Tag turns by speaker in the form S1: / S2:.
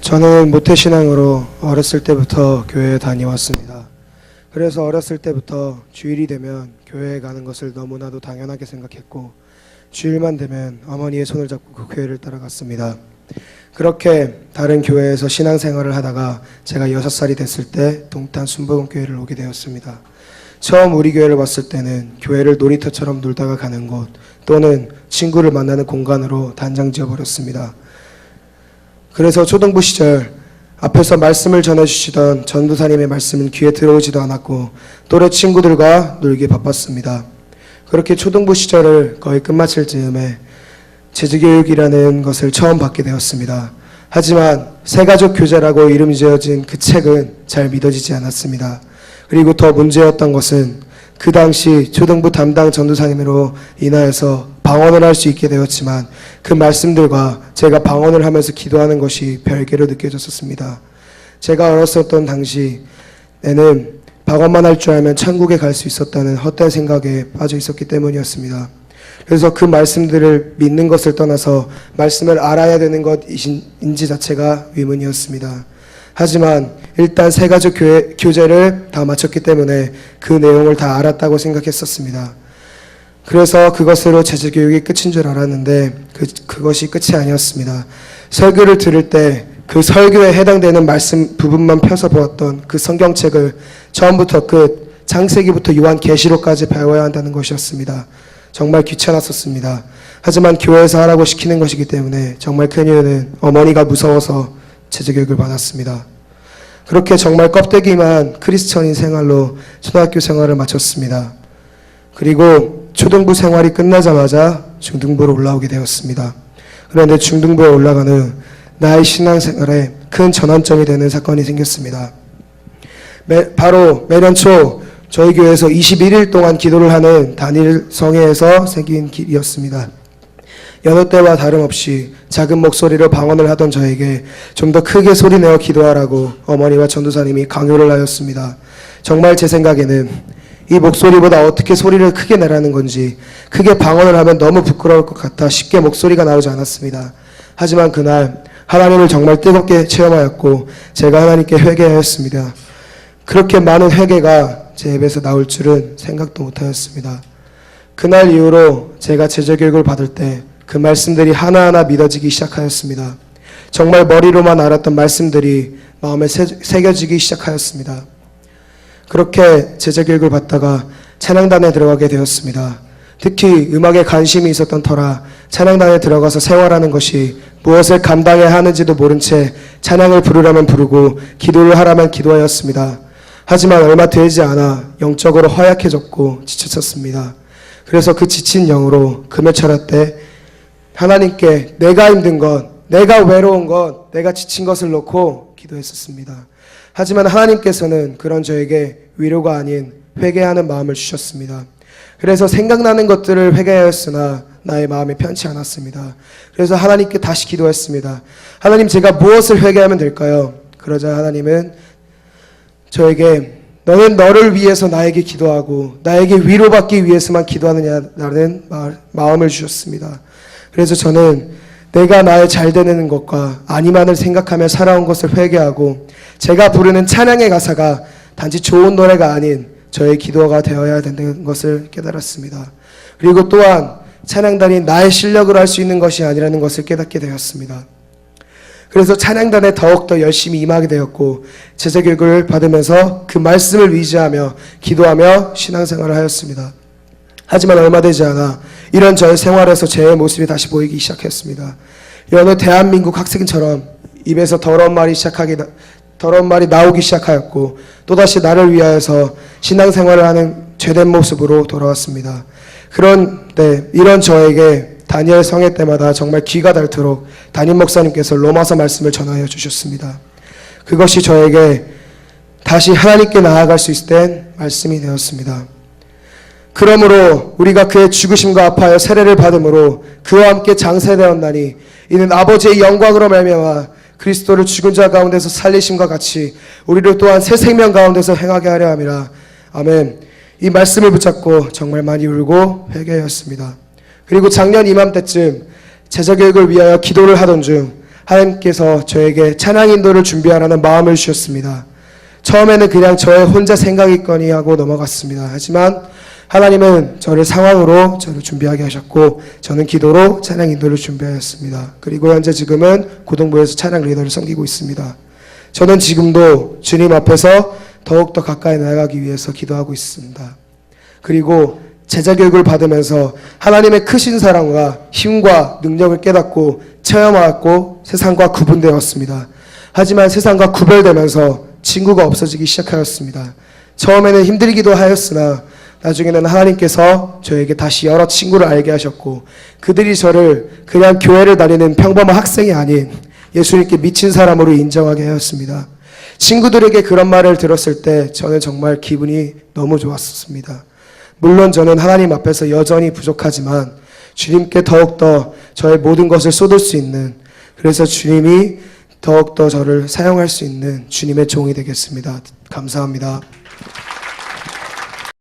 S1: 저는 모태신앙으로 어렸을 때부터 교회에 다녀왔습니다. 그래서 어렸을 때부터 주일이 되면 교회에 가는 것을 너무나도 당연하게 생각했고, 주일만 되면 어머니의 손을 잡고 그 교회를 따라갔습니다. 그렇게 다른 교회에서 신앙생활을 하다가 제가 6살이 됐을 때 동탄 순복음교회를 오게 되었습니다. 처음 우리 교회를 왔을 때는 교회를 놀이터처럼 놀다가 가는 곳 또는 친구를 만나는 공간으로 단장 지어버렸습니다. 그래서 초등부 시절 앞에서 말씀을 전해주시던 전도사님의 말씀은 귀에 들어오지도 않았고 또래 친구들과 놀기에 바빴습니다. 그렇게 초등부 시절을 거의 끝마칠 즈음에 재직교육이라는 것을 처음 받게 되었습니다. 하지만 새가족 교재라고 이름이 지어진 그 책은 잘 믿어지지 않았습니다. 그리고 더 문제였던 것은 그 당시 초등부 담당 전도사님으로 인하여서 방언을 할 수 있게 되었지만 그 말씀들과 제가 방언을 하면서 기도하는 것이 별개로 느껴졌었습니다. 제가 어렸었던 당시에는 방언만 할 줄 알면 천국에 갈 수 있었다는 헛된 생각에 빠져 있었기 때문이었습니다. 그래서 그 말씀들을 믿는 것을 떠나서 말씀을 알아야 되는 것인지 자체가 의문이었습니다. 하지만 일단 새가족 교재를 다 마쳤기 때문에 그 내용을 다 알았다고 생각했었습니다. 그래서 그것으로 재직교육이 끝인 줄 알았는데 그것이 끝이 아니었습니다. 설교를 들을 때 그 설교에 해당되는 말씀 부분만 펴서 보았던 그 성경책을 처음부터 끝, 창세기부터 요한계시록까지 배워야 한다는 것이었습니다. 정말 귀찮았었습니다. 하지만 교회에서 하라고 시키는 것이기 때문에 정말 큰 이유는 어머니가 무서워서 재직교육을 받았습니다. 그렇게 정말 껍데기만 크리스천인 생활로 초등학교 생활을 마쳤습니다. 그리고 초등부 생활이 끝나자마자 중등부로 올라오게 되었습니다. 그런데 중등부에 올라간 후 나의 신앙생활에 큰 전환점이 되는 사건이 생겼습니다. 바로 매년 초 저희 교회에서 21일 동안 기도를 하는 단일 성회에서 생긴 길이었습니다. 여느 때와 다름없이 작은 목소리로 방언을 하던 저에게 좀 더 크게 소리내어 기도하라고 어머니와 전도사님이 강요를 하였습니다. 정말 제 생각에는 이 목소리보다 어떻게 소리를 크게 내라는 건지, 크게 방언을 하면 너무 부끄러울 것 같아 쉽게 목소리가 나오지 않았습니다. 하지만 그날 하나님을 정말 뜨겁게 체험하였고 제가 하나님께 회개하였습니다. 그렇게 많은 회개가 제 입에서 나올 줄은 생각도 못하였습니다. 그날 이후로 제가 제자교육을 받을 때 그 말씀들이 하나하나 믿어지기 시작하였습니다. 정말 머리로만 알았던 말씀들이 마음에 새겨지기 시작하였습니다. 그렇게 제자교육을 받다가 찬양단에 들어가게 되었습니다. 특히 음악에 관심이 있었던 터라 찬양단에 들어가서 생활하는 것이 무엇을 감당해야 하는지도 모른 채 찬양을 부르라면 부르고 기도를 하라면 기도하였습니다. 하지만 얼마 되지 않아 영적으로 허약해졌고 지쳤었습니다. 그래서 그 지친 영으로 금요철야 때 하나님께 내가 힘든 것, 내가 외로운 것, 내가 지친 것을 놓고 기도했었습니다. 하지만 하나님께서는 그런 저에게 위로가 아닌 회개하는 마음을 주셨습니다. 그래서 생각나는 것들을 회개하였으나 나의 마음이 편치 않았습니다. 그래서 하나님께 다시 기도했습니다. 하나님, 제가 무엇을 회개하면 될까요? 그러자 하나님은 저에게 너는 너를 위해서 나에게 기도하고 나에게 위로받기 위해서만 기도하느냐라는 마음을 주셨습니다. 그래서 저는 내가 나의 잘 되는 것과 아니만을 생각하며 살아온 것을 회개하고 제가 부르는 찬양의 가사가 단지 좋은 노래가 아닌 저의 기도가 되어야 된다는 것을 깨달았습니다. 그리고 또한 찬양단이 나의 실력으로 할 수 있는 것이 아니라는 것을 깨닫게 되었습니다. 그래서 찬양단에 더욱더 열심히 임하게 되었고 제자교육을 받으면서 그 말씀을 의지하며 기도하며 신앙생활을 하였습니다. 하지만 얼마 되지 않아 이런 저의 생활에서 제 모습이 다시 보이기 시작했습니다. 여느 대한민국 학생처럼 입에서 더러운 말이 나오기 시작하였고 또다시 나를 위하여서 신앙생활을 하는 죄된 모습으로 돌아왔습니다. 그런데 이런 저에게 다니엘 성회 때마다 정말 귀가 닳도록 담임 목사님께서 로마서 말씀을 전하여 주셨습니다. 그것이 저에게 다시 하나님께 나아갈 수 있을 땐 말씀이 되었습니다. 그러므로 우리가 그의 죽으심과 아파하여 세례를 받음으로 그와 함께 장세되었나니 이는 아버지의 영광으로 말미암아 그리스도를 죽은 자 가운데서 살리심과 같이 우리를 또한 새 생명 가운데서 행하게 하려 함이라. 아멘. 이 말씀을 붙잡고 정말 많이 울고 회개하였습니다. 그리고 작년 이맘때쯤 제자교육을 위하여 기도를 하던 중 하나님께서 저에게 찬양 인도를 준비하라는 마음을 주셨습니다. 처음에는 그냥 저의 혼자 생각이거니 하고 넘어갔습니다. 하지만 하나님은 저를 상황으로 저를 준비하게 하셨고 저는 기도로 찬양 인도를 준비하였습니다. 그리고 현재 지금은 고등부에서 찬양 리더를 섬기고 있습니다. 저는 지금도 주님 앞에서 더욱더 가까이 나아가기 위해서 기도하고 있습니다. 그리고 제자 교육을 받으면서 하나님의 크신 사랑과 힘과 능력을 깨닫고 체험하였고 세상과 구분되었습니다. 하지만 세상과 구별되면서 친구가 없어지기 시작하였습니다. 처음에는 힘들기도 하였으나 나중에는 하나님께서 저에게 다시 여러 친구를 알게 하셨고 그들이 저를 그냥 교회를 다니는 평범한 학생이 아닌 예수님께 미친 사람으로 인정하게 하였습니다. 친구들에게 그런 말을 들었을 때 저는 정말 기분이 너무 좋았습니다. 물론 저는 하나님 앞에서 여전히 부족하지만 주님께 더욱더 저의 모든 것을 쏟을 수 있는, 그래서 주님이 더욱더 저를 사용할 수 있는 주님의 종이 되겠습니다. 감사합니다.